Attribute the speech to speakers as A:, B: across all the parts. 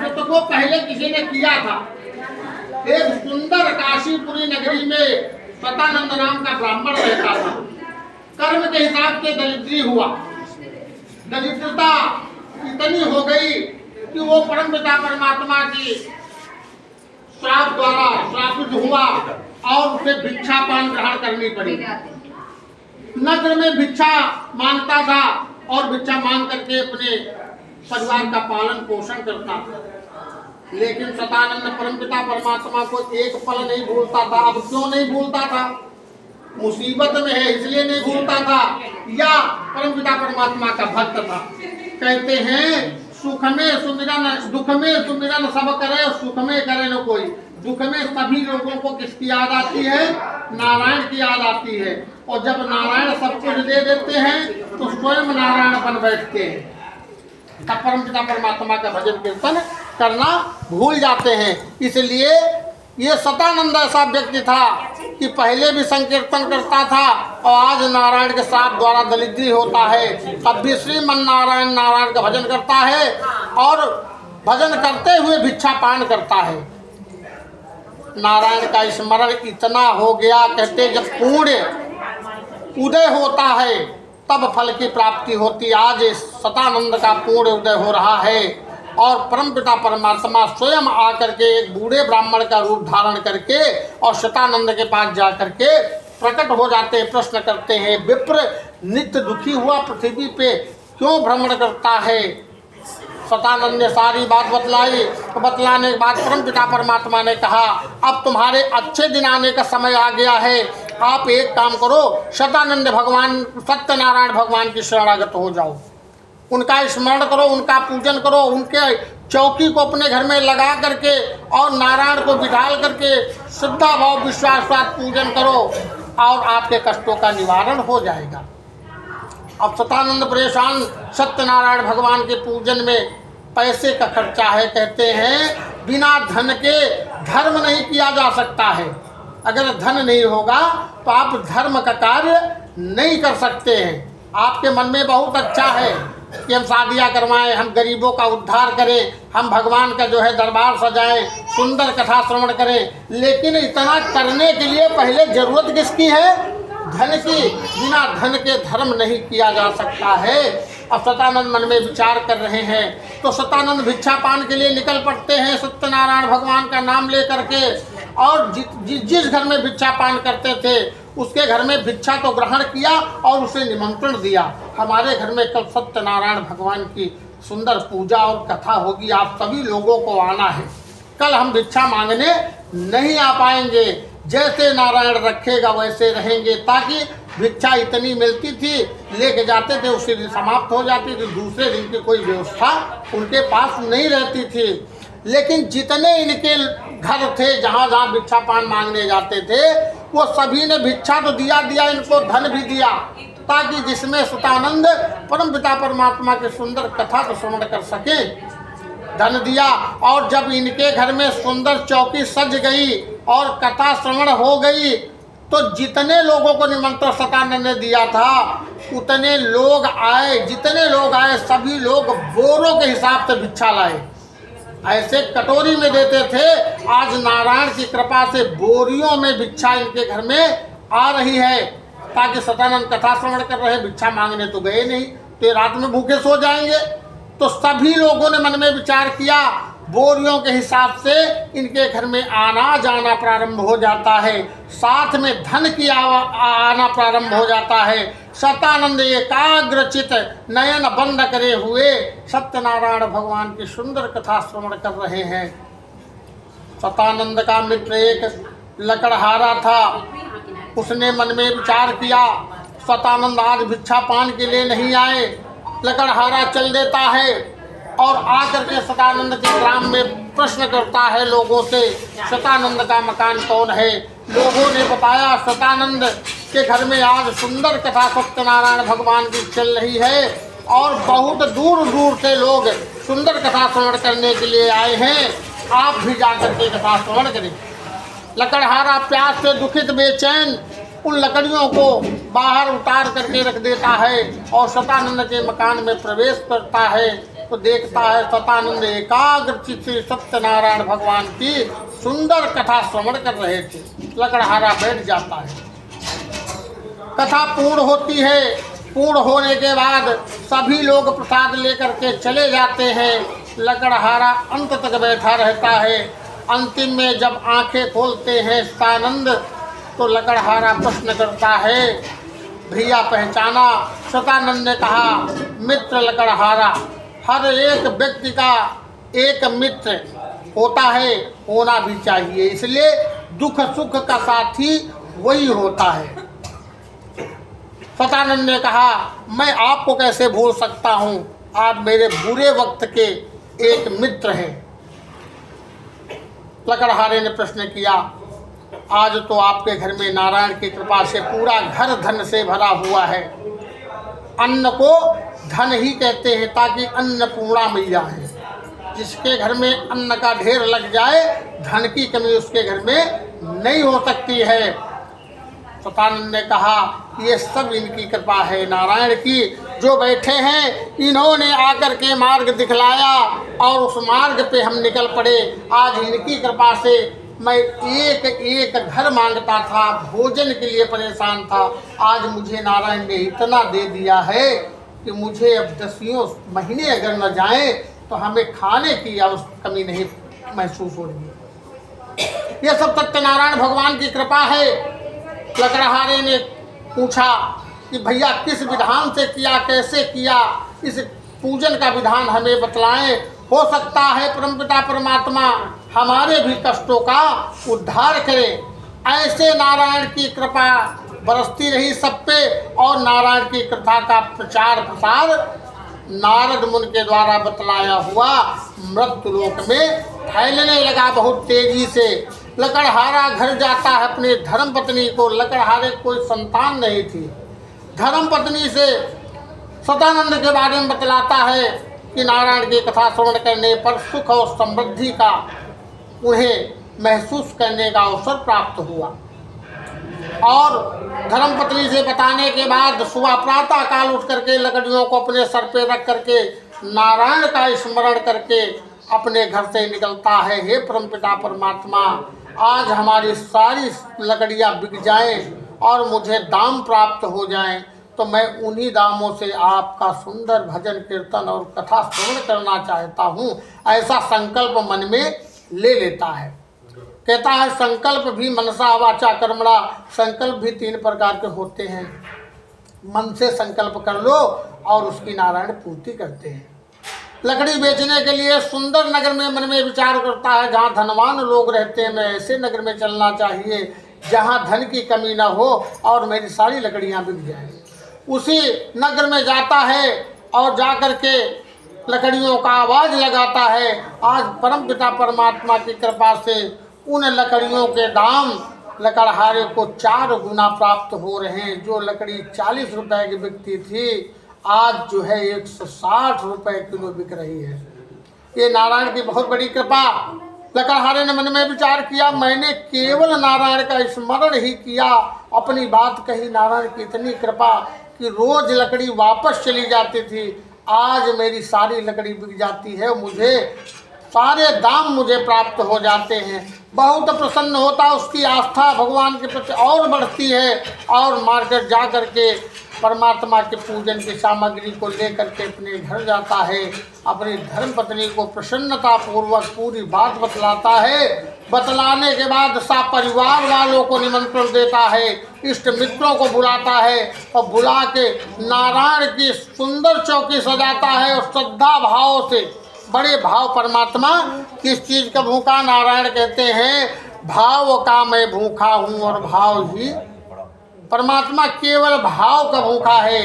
A: संस्कृत को पहले किसी ने किया था। एक सुंदर काशीपुरी नगरी में सतानंद नाम का ब्राह्मण रहता था। कर्म के हिसाब से दरिद्री हुआ, दरिद्रता इतनी हो गई कि वो परमपिता परमात्मा की श्राप द्वारा श्रापित हुआ और उसे भिक्षा पान ग्रहण करनी पड़ी। नगर में भिक्षा मांगता था और भिक्षा मांग करके अपने परिवार का पालन पोषण करता था। लेकिन सतानंद परमपिता परमात्मा को एक पल नहीं भूलता था। अब क्यों नहीं भूलता था? मुसीबत में है इसलिए नहीं भूलता था, या परमपिता परमात्मा का भक्त था। कहते हैं सुख में सुमिरन, दुख में सुमिरन सब करे, सुख में करे न कोई। दुख में सभी लोगों को किसकी याद आती है? नारायण की याद आती है। और जब नारायण सब कुछ दे देते हैं तो स्वयं नारायण बन बैठते हैं। तब परमपिता परमात्मा का भजन कीर्तन करना भूल जाते हैं। इसलिए ये सतानंद ऐसा व्यक्ति था कि पहले भी संकीर्तन करता था और आज नारायण के श्राप द्वारा दरिद्री होता है, तब भी श्रीमन नारायण नारायण का भजन करता है और भजन करते हुए भिक्षा पान करता है। नारायण का स्मरण इतना हो गया, कहते जब पूर्ण उदय होता है तब फल की प्राप्ति होती। आज सतानंद का पूर्ण उदय हो रहा है और परमपिता परमात्मा स्वयं आकर के एक बूढ़े ब्राह्मण का रूप धारण करके और सतानंद के पास जा करके प्रकट हो जाते हैं। प्रश्न करते हैं, विप्र नित्य दुखी हुआ पृथ्वी पे क्यों भ्रमण करता है? सतानंद ने सारी बात बतलाई। तो बतलाने के बाद परमपिता परमात्मा ने कहा, अब तुम्हारे अच्छे दिन आने का समय आ गया है। आप एक काम करो, सतानंद भगवान सत्यनारायण भगवान की शरणागत हो जाओ, उनका स्मरण करो, उनका पूजन करो, उनके चौकी को अपने घर में लगा करके और नारायण को बिठाल करके श्रद्धा भाव विश्वास साथ पूजन करो और आपके कष्टों का निवारण हो जाएगा। अब सतानंद परेशान, सत्यनारायण भगवान के पूजन में पैसे का खर्चा है। कहते हैं बिना धन के धर्म नहीं किया जा सकता है। अगर धन नहीं होगा तो आप धर्म का कार्य नहीं कर सकते हैं। आपके मन में बहुत अच्छा है कि हम शादियाँ करवाएं, हम गरीबों का उद्धार करें, हम भगवान का जो है दरबार सजाएं, सुंदर कथा श्रवण करें, लेकिन इतना करने के लिए पहले जरूरत किसकी है? धन की। बिना धन के धर्म नहीं किया जा सकता है। अब सतानंद मन में विचार कर रहे हैं तो सतानंद भिक्षा पान के लिए निकल पड़ते हैं सत्यनारायण भगवान का नाम ले करके। और जिस घर में भिक्षा पान करते थे उसके घर में भिक्षा तो ग्रहण किया और उसे निमंत्रण दिया, हमारे घर में कल सत्यनारायण भगवान की सुंदर पूजा और कथा होगी, आप सभी लोगों को आना है। कल हम भिक्षा मांगने नहीं आ पाएंगे, जैसे नारायण रखेगा वैसे रहेंगे। ताकि भिक्षा इतनी मिलती थी, लेके जाते थे, उसी दिन समाप्त हो जाती थी, दूसरे दिन की कोई व्यवस्था उनके पास नहीं रहती थी। लेकिन जितने इनके घर थे जहाँ जहाँ भिक्षा पान मांगने जाते थे वो सभी ने भिक्षा तो दिया, इनको धन भी दिया, ताकि जिसमें सतानंद परमपिता परमात्मा की सुंदर कथा को श्रवण कर सके। धन दिया और जब इनके घर में सुंदर चौकी सज गई और कथा श्रवण हो गई तो जितने लोगों को निमंत्रण सतानंद ने दिया था उतने लोग आए। जितने लोग आए सभी लोग बोरों के हिसाब से भिक्षा लाए, ऐसे कटोरी में देते थे। आज नारायण की कृपा से बोरियों में भिक्षा इनके घर में आ रही है, ताकि सतानंद कथा श्रवण कर रहे, भिक्षा मांगने तो गए नहीं, तो रात में भूखे सो जाएंगे। तो सभी लोगों ने मन में विचार किया, बोरियों के हिसाब से इनके घर में आना जाना प्रारंभ हो जाता है, साथ में धन की आना प्रारंभ हो जाता है। सतानंद एकाग्रचित नयन बंद करे हुए सत्यनारायण भगवान की सुंदर कथा श्रवण कर रहे हैं। सतानंद का मित्र एक लकड़हारा था, उसने मन में विचार किया सतानंद आज भिक्षा पान के लिए नहीं आए, लकड़हारा चल देता है और आकर के सतानंद के ग्राम में प्रश्न करता है लोगों से, सतानंद का मकान कौन है। लोगों ने बताया सतानंद के घर में आज सुंदर कथा सत्यनारायण भगवान की चल रही है और बहुत दूर दूर से लोग सुंदर कथा श्रवण करने के लिए आए हैं, आप भी जाकर के कथा श्रवण करें। लकड़हारा प्यास से दुखित बेचैन उन लकड़ियों को बाहर उतार करके रख देता है और सतानंद के मकान में प्रवेश करता है। तो देखता है सतानंद एकाग्रचित से सत्यनारायण भगवान की सुंदर कथा श्रवण कर रहे थे। लकड़हारा बैठ जाता है, कथा पूर्ण होती है। पूर्ण होने के बाद सभी लोग प्रसाद लेकर के चले जाते हैं। लकड़हारा अंत तक बैठा रहता है। अंतिम में जब आंखें खोलते हैं सतानंद, तो लकड़हारा प्रश्न करता है, भैया पहचाना? सतानंद ने कहा, मित्र लकड़हारा, हर एक व्यक्ति का एक मित्र होता है, होना भी चाहिए, इसलिए दुख सुख का साथी वही होता है। सतानंद ने कहा, मैं आपको कैसे भूल सकता हूँ, आप मेरे बुरे वक्त के एक मित्र हैं। लकड़हारे ने प्रश्न किया, आज तो आपके घर में नारायण की कृपा से पूरा घर धन से भरा हुआ है। अन्न को धन ही कहते हैं ताकि अन्नपूर्णा मिल जाए। जिसके घर में अन्न का ढेर लग जाए, धन की कमी उसके घर में नहीं हो सकती है। सतानंद ने कहा, ये सब इनकी कृपा है नारायण की, जो बैठे हैं इन्होंने आकर के मार्ग दिखलाया और उस मार्ग पे हम निकल पड़े। आज इनकी कृपा से मैं एक एक घर मांगता था, भोजन के लिए परेशान था, आज मुझे नारायण ने इतना दे दिया है कि मुझे अब 10 महीने अगर न जाएं तो हमें खाने की कमी नहीं महसूस हो रही है। यह सब सत्यनारायण भगवान की कृपा है। लकड़हारे ने पूछा कि भैया किस विधान से किया, कैसे किया, इस पूजन का विधान हमें बतलाएं। हो सकता है परमपिता परमात्मा हमारे भी कष्टों का उद्धार करे। ऐसे नारायण की कृपा बरसती रही सब पे और नारायण की कथा का प्रचार प्रसार नारद मुनि के द्वारा बतलाया हुआ मृत्युलोक में फैलने लगा बहुत तेजी से। लकड़हारा घर जाता है अपने धर्मपत्नी को, लकड़हारे कोई संतान नहीं थी। धर्मपत्नी से सतानंद के बारे में बतलाता है कि नारायण की कथा श्रवण करने पर सुख और समृद्धि का उन्हें महसूस करने का अवसर प्राप्त हुआ। और धर्मपत्नी से बताने के बाद सुबह प्रातः काल उठ करके लकड़ियों को अपने सर पे रख करके नारायण का स्मरण करके अपने घर से निकलता है। हे परमपिता परमात्मा, आज हमारी सारी लकड़ियाँ बिक जाएं और मुझे दाम प्राप्त हो जाएं, तो मैं उन्हीं दामों से आपका सुंदर भजन कीर्तन और कथा श्रवण करना चाहता हूँ। ऐसा संकल्प मन में ले लेता है। कहता है संकल्प भी मनसा वाचा कर्मणा, संकल्प भी 3 प्रकार के होते हैं। मन से संकल्प कर लो और उसकी नारायण पूर्ति करते हैं। लकड़ी बेचने के लिए सुंदर नगर में मन में विचार करता है, जहाँ धनवान लोग रहते हैं, मैं ऐसे नगर में चलना चाहिए जहाँ धन की कमी ना हो और मेरी सारी लकड़ियाँ बिक जाएं। उसी नगर में जाता है और जा कर के लकड़ियों का आवाज़ लगाता है। आज परमपिता परमात्मा की कृपा से उन लकड़ियों के दाम लकड़हारे को 4 गुना प्राप्त हो रहे हैं। जो लकड़ी 40 रुपए की बिकती थी, आज जो है 160 रुपए किलो बिक रही है। ये नारायण की बहुत बड़ी कृपा। लकड़हारे ने मन में विचार किया, मैंने केवल नारायण का स्मरण ही किया, अपनी बात कही। नारायण की इतनी कृपा कि रोज लकड़ी वापस चली जाती थी, आज मेरी सारी लकड़ी बिक जाती है, मुझे सारे दाम मुझे प्राप्त हो जाते हैं। बहुत प्रसन्न होता, उसकी आस्था भगवान के प्रति और बढ़ती है और मार्केट जा कर के परमात्मा के पूजन की सामग्री को लेकर के अपने घर जाता है। अपनी धर्मपत्नी को प्रसन्नता पूर्वक पूरी बात बतलाता है। बतलाने के बाद परिवार वालों को निमंत्रण देता है, इष्ट मित्रों को बुलाता है और बुला के नारायण की सुंदर चौकी सजाता है और श्रद्धा भाव से, बड़े भाव। परमात्मा किस चीज़ का भूखा? नारायण कहते हैं भाव का मैं भूखा हूँ और भाव ही परमात्मा केवल भाव का भूखा है।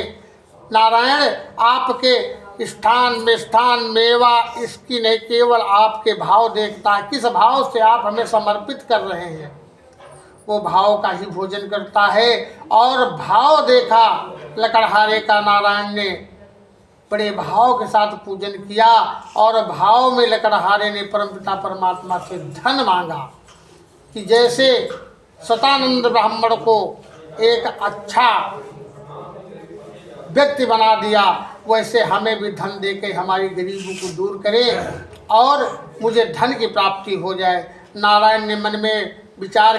A: नारायण आपके स्थान मेवा इसकी नहीं, केवल आपके भाव देखता है, किस भाव से आप हमें समर्पित कर रहे हैं, वो भाव का ही भोजन करता है। और भाव देखा लकड़हारे का, नारायण ने बड़े भाव के साथ पूजन किया और भाव में लकड़हारे ने परमपिता परमात्मा से धन मांगा कि जैसे सतानंद ब्राह्मण को एक अच्छा व्यक्ति बना दिया, वैसे हमें भी धन दे के हमारी गरीबों को दूर करे और मुझे धन की प्राप्ति हो जाए। नारायण ने मन में विचार